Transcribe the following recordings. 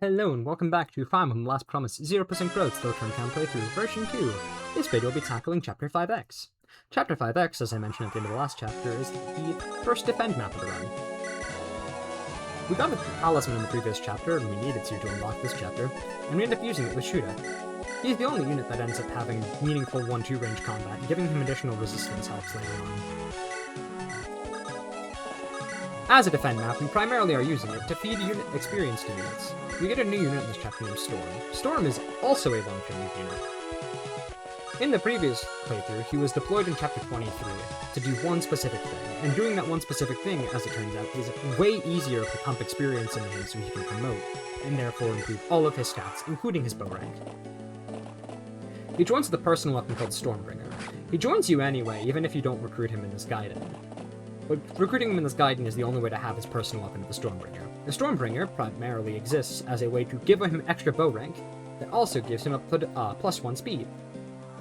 Hello and welcome back to Fire Emblem Last Promise 0% Growth Slow Turn Count Playthrough version 2. This video will be tackling Chapter 5X. Chapter 5X, as I mentioned at the end of the last chapter, is the first defend map of the run. We got a talisman in the previous chapter, and we needed to unlock this chapter, and we ended up using it with Shuuda. He's the only unit that ends up having meaningful 1-2 range combat, and giving him additional resistance helps later on. As a defend map, we primarily are using it to feed unit experience to units. We get a new unit in this chapter named Storm. Storm is also a long-term unit. In the previous playthrough, he was deployed in chapter 23 to do one specific thing, and doing that one specific thing, as it turns out, is way easier to pump experience into him so he can promote, and therefore improve all of his stats, including his bow rank. He joins with a personal weapon called Stormbringer. He joins you anyway, even if you don't recruit him in this Gaiden. But recruiting him in this Gaiden is the only way to have his personal weapon, the Stormbringer. The Stormbringer primarily exists as a way to give him extra bow rank that also gives him a +1 speed.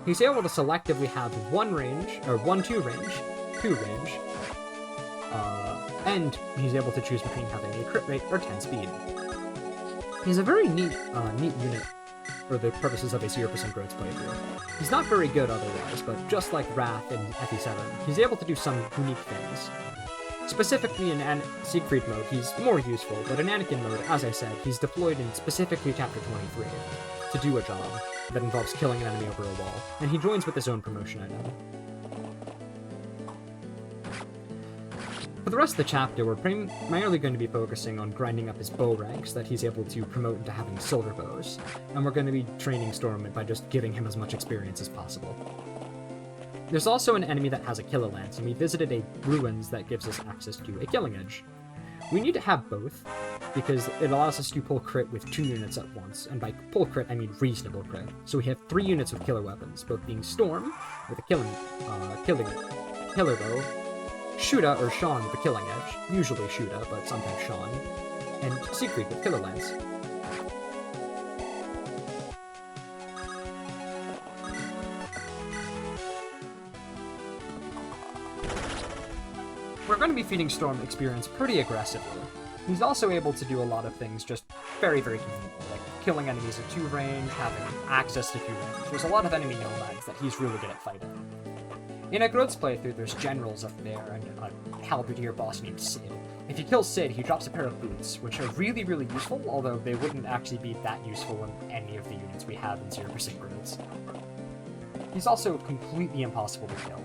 He's able to selectively have 1 range, or 1-2 range, 2 range, and he's able to choose between having a crit rate or 10 speed. He's a very neat unit for the purposes of a 0% growth playthrough. He's not very good otherwise, but just like Wrath in FE7, he's able to do some unique things. Specifically in Siegfried mode, he's more useful, but in Anakin mode, as I said, he's deployed in specifically chapter 23 to do a job that involves killing an enemy over a wall, and he joins with his own promotion item. For the rest of the chapter, we're primarily going to be focusing on grinding up his bow ranks that he's able to promote into having silver bows, and we're going to be training Storm by just giving him as much experience as possible. There's also an enemy that has a killer lance, and we visited a ruins that gives us access to a killing edge. We need to have both, because it allows us to pull crit with 2 units at once, and by pull crit I mean reasonable crit. So we have 3 units with killer weapons, both being Storm with a killer bow, Shuuda or Shon with a killing edge, usually Shuuda, but sometimes Shon, and Siegfried with killer lance. We're going to be feeding Storm experience pretty aggressively. He's also able to do a lot of things just very, very conveniently, like killing enemies at 2 range, having access to 2 range. There's a lot of enemy nomads that he's really good at fighting. In a Growth's playthrough, there's generals up there and a halberdier boss named Sid. If you kill Sid, he drops a pair of boots, which are really, really useful, although they wouldn't actually be that useful in any of the units we have in 0% Growths. He's also completely impossible to kill.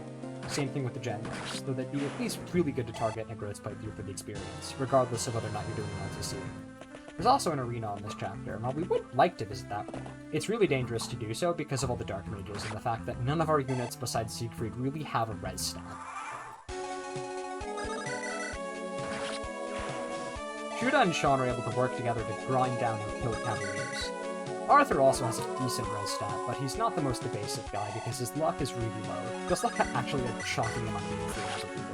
Same thing with the generals, though they'd be at least really good to target in a Growth's playthrough for the experience, regardless of whether or not you're doing an LTC. There's also an arena on this chapter, and while we would like to visit that one, it's really dangerous to do so because of all the dark mages and the fact that none of our units besides Siegfried really have a res stat. Shuuda and Shon are able to work together to grind down and kill cavaliers. Arthur also has a decent res stat, but he's not the most evasive guy because his luck is really low. Just like actually a shocking amount of units that are defeated.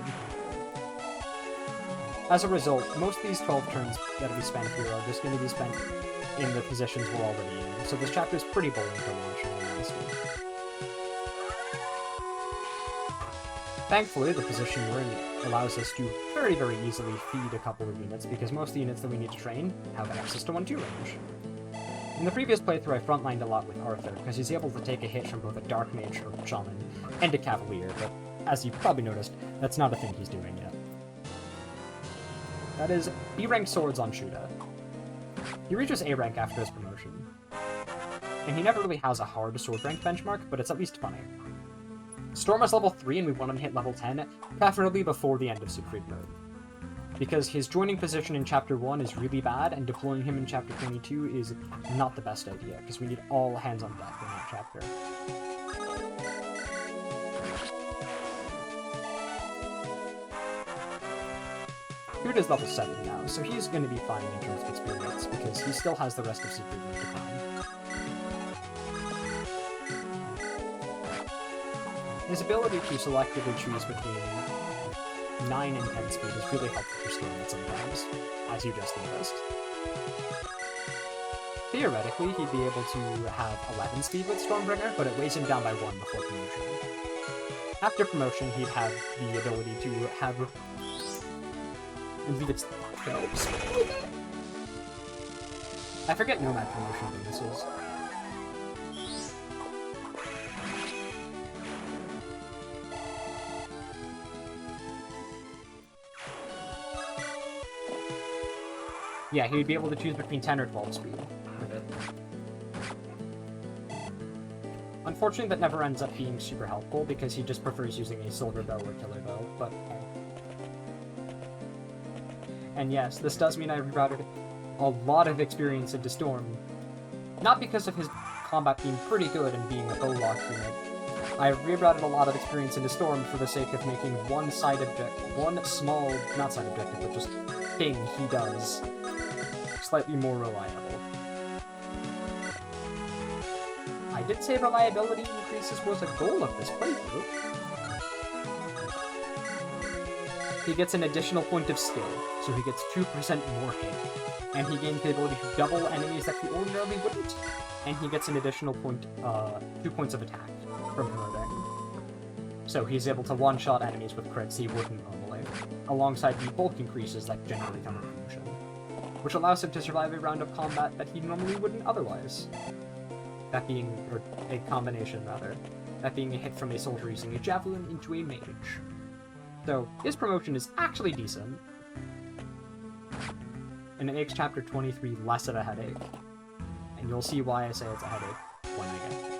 As a result, most of these 12 turns that we spent here are just going to be spent in the positions we're already in, so this chapter is pretty boring to watch, in all honesty. Thankfully, the position we're in allows us to very, very easily feed a couple of units, because most of the units that we need to train have access to 1-2 range. In the previous playthrough, I frontlined a lot with Arthur, because he's able to take a hit from both a Dark Mage or Shaman and a Cavalier, but as you probably noticed, that's not a thing he's doing yet. That is B-rank swords on Shuuda. He reaches A-rank after his promotion. And he never really has a hard sword rank benchmark, but it's at least funny. Storm is level 3 and we want him to hit level 10, preferably before the end of Siegfried mode. Because his joining position in Chapter 1 is really bad, and deploying him in Chapter 22 is not the best idea, because we need all hands on deck in that chapter. Shuuda's level 7 now, so he's going to be fine in terms of experience, because he still has the rest of Siegfried mode to climb. His ability to selectively choose between 9 and 10 speed is really helpful for Storm sometimes, as you just noticed. Theoretically, he'd be able to have 11 speed with Stormbringer, but it weighs him down by 1 before promotion. After promotion, he'd have the ability to have... I believe it's 12 speed. I forget Nomad promotion bonuses. Yeah, he'd be able to choose between 10 or 12 speed with it. Unfortunately, that never ends up being super helpful because he just prefers using a silver bow or killer bow, but... And yes, this does mean I rerouted a lot of experience into Storm. Not because of his combat being pretty good and being a bow lock unit. I rerouted a lot of experience into Storm for the sake of making one small, not side objective, but just thing he does slightly more reliable. I did say reliability increases was a goal of this playthrough. He gets an additional point of skill, so he gets 2% more hit, and he gains the ability to double enemies that he ordinarily wouldn't, and he gets an additional 2 points of attack from promoting. So he's able to one-shot enemies with crits he wouldn't normally, alongside the bulk increases that generally come with promotion, which allows him to survive a round of combat that he normally wouldn't otherwise. That being, or a combination rather, that being a hit from a soldier using a javelin into a mage. So, his promotion is actually decent, and it makes Chapter 23 less of a headache. And you'll see why I say it's a headache when I get it.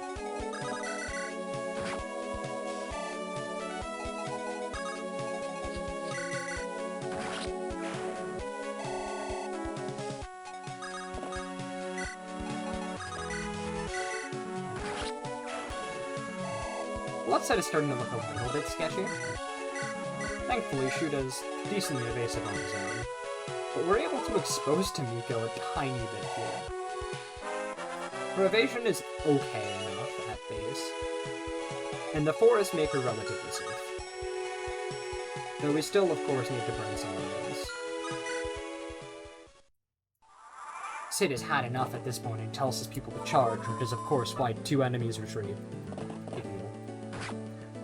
The left side is starting to look a little bit sketchy. Thankfully, Shuuda's decently evasive on his own, but we're able to expose Tamiko a tiny bit here. Her evasion is okay enough at base, and the forests make her relatively safe. Though we still, of course, need to burn some of those. Sid has had enough at this point and tells his people to charge, which is, of course, why 2 enemies retreat.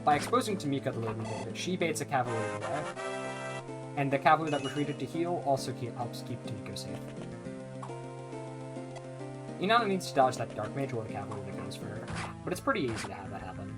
By exposing Tamiko the way we did, she baits a cavalry away, and the cavalry that retreated to heal also helps keep Tamiko safe. Inanna needs to dodge that Dark Mage or the cavalry that goes for her, but it's pretty easy to have that happen.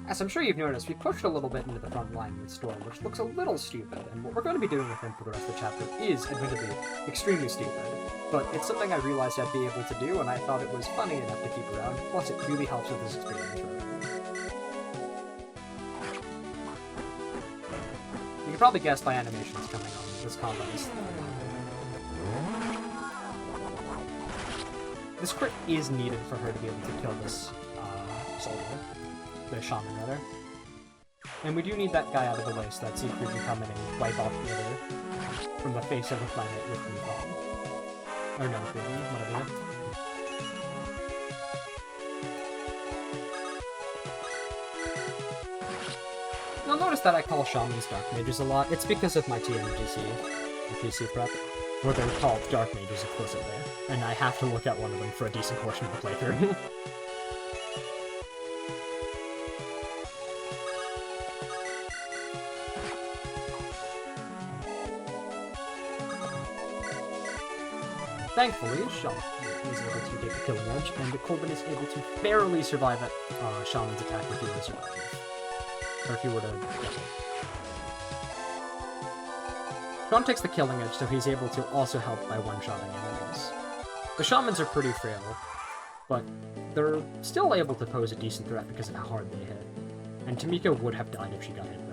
As I'm sure you've noticed, we pushed a little bit into the front line with Storm, which looks a little stupid, and what we're going to be doing with him for the rest of the chapter is, admittedly, extremely stupid. But it's something I realized I'd be able to do, and I thought it was funny enough to keep around, plus it really helps with his experience for him. You can probably guess by animations coming on, this combat is... This crit is needed for her to be able to kill this soldier. The shaman, rather. And we do need that guy out of the way so that Siegfried can come in and wipe off the other from the face of the planet with the bomb. Or no, whatever. You'll notice that I call shamans dark mages a lot. It's because of my TMGC, PC prep, where they're called dark mages explicitly, and I have to look at one of them for a decent portion of the playthrough. Thankfully, Shon is able to take the killing edge, and Corbin is able to barely survive at Shaman's attack if he were to survive. Or if he were to get it. Shon takes the killing edge, so he's able to also help by one-shotting enemies. The Shamans are pretty frail, but they're still able to pose a decent threat because of how hard they hit. And Tamiko would have died if she got hit there.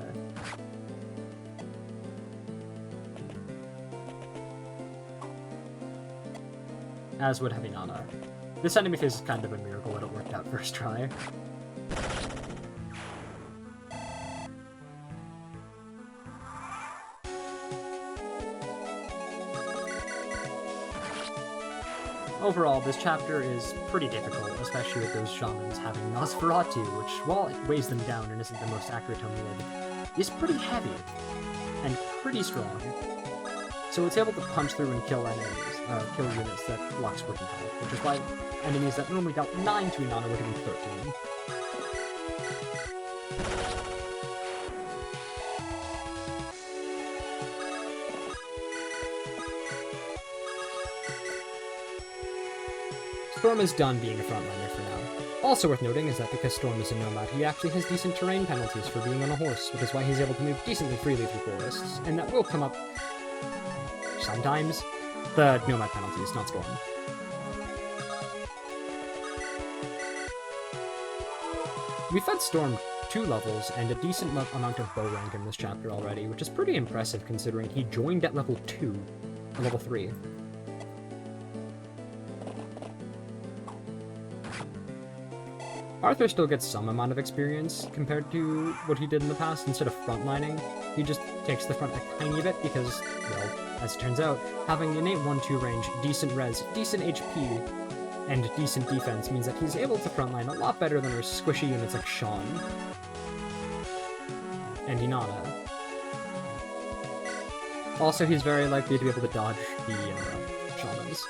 As would have Inanna. This enemy phase is kind of a miracle that it worked out first try. Overall, this chapter is pretty difficult, especially with those shamans having Nosferatu, which, while it weighs them down and isn't the most accurate on the wood, is pretty heavy and pretty strong. So it's able to punch through and kill enemies. Kill units that Lux wouldn't have, which is why enemies that normally dealt 9 to Inanna would have been 13. Storm is done being a frontliner for now. Also worth noting is that because Storm is a nomad, he actually has decent terrain penalties for being on a horse, which is why he's able to move decently freely through forests, and that will come up sometimes. The nomad penalties, not Storm. We fed Storm 2 levels and a decent amount of bow rank in this chapter already, which is pretty impressive considering he joined at level 2, or level 3. Arthur still gets some amount of experience compared to what he did in the past. Instead of frontlining, he just takes the front a tiny bit because, well, as it turns out, having innate 1-2 range, decent res, decent HP, and decent defense means that he's able to frontline a lot better than our squishy units like Shon and Inanna. Also, he's very likely to be able to dodge the shamans.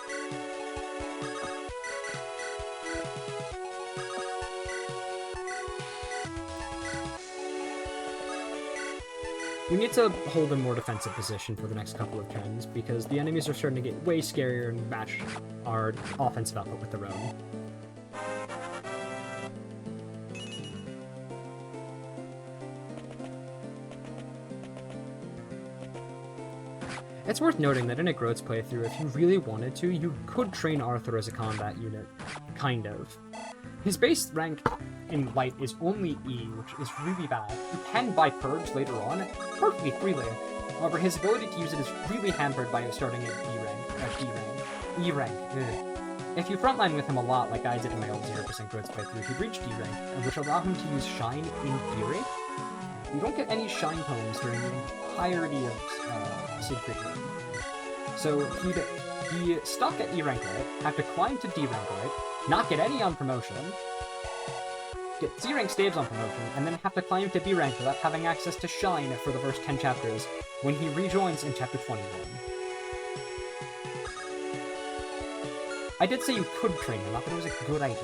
We need to hold a more defensive position for the next couple of turns, because the enemies are starting to get way scarier and match our offensive output with their own. It's worth noting that in a Groats playthrough, if you really wanted to, you could train Arthur as a combat unit. Kind of. His base rank in Light is only E, which is really bad. You can buy Purge later on, perfectly freely. However, his ability to use it is really hampered by starting at D rank. E rank. Ugh. If you frontline with him a lot, like I did in my old 0% Groats playthrough, he'd reach D rank, which allow him to use Shine in theory. You don't get any Shine poems during the entirety of Siegfried. So he'd be stuck at E rank Light, have to climb to D rank Light, not get any on promotion, get C rank staves on promotion, and then have to climb to B rank without having access to Shine for the first 10 chapters when he rejoins in chapter 21. I did say you could train him, not that it was a good idea.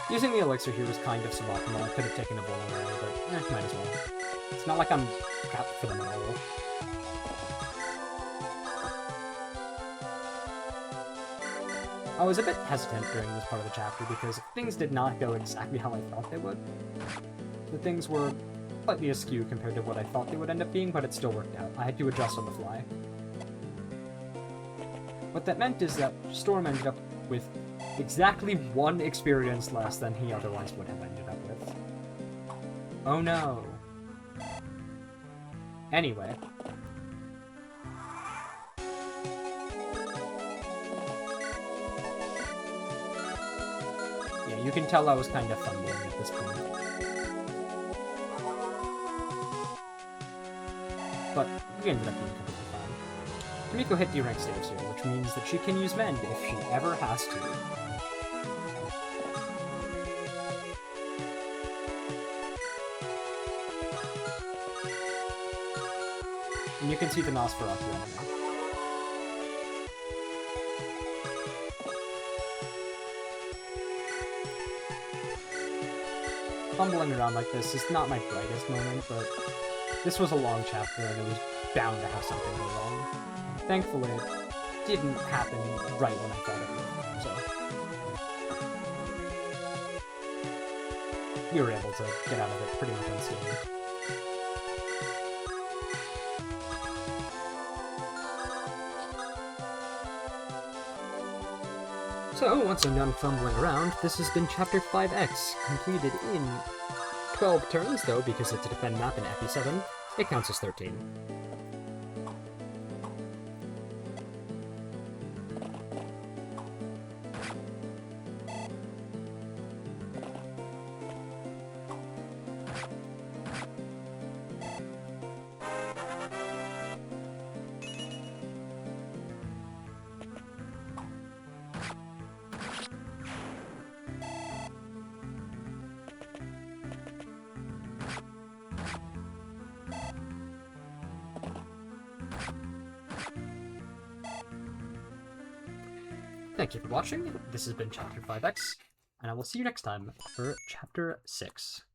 Using the elixir here was kind of suboptimal. I could have taken a blow away, but might as well. It's not like I'm capped for them at all. I was a bit hesitant during this part of the chapter because things did not go exactly how I thought they would. The things were slightly askew compared to what I thought they would end up being, but it still worked out. I had to adjust on the fly. What that meant is that Storm ended up with exactly 1 experience less than he otherwise would have ended up with. Oh no. Anyway. Yeah, you can tell I was kind of fumbling at this point. But we ended up being completely fine. Tamiko hit D-rank staves here, which means that she can use Mend if she ever has to. And you can see the Nosferatu anima. Fumbling around like this is not my brightest moment, but this was a long chapter and it was bound to have something go wrong. Thankfully, it didn't happen right when I thought it would, so we were able to get out of it pretty much unscathed. So, once I'm done fumbling around, this has been Chapter 5X, completed in 12 turns, though, because it's a defend map in FE7, it counts as 13. Thank you for watching, this has been Chapter 5X, and I will see you next time for Chapter 6.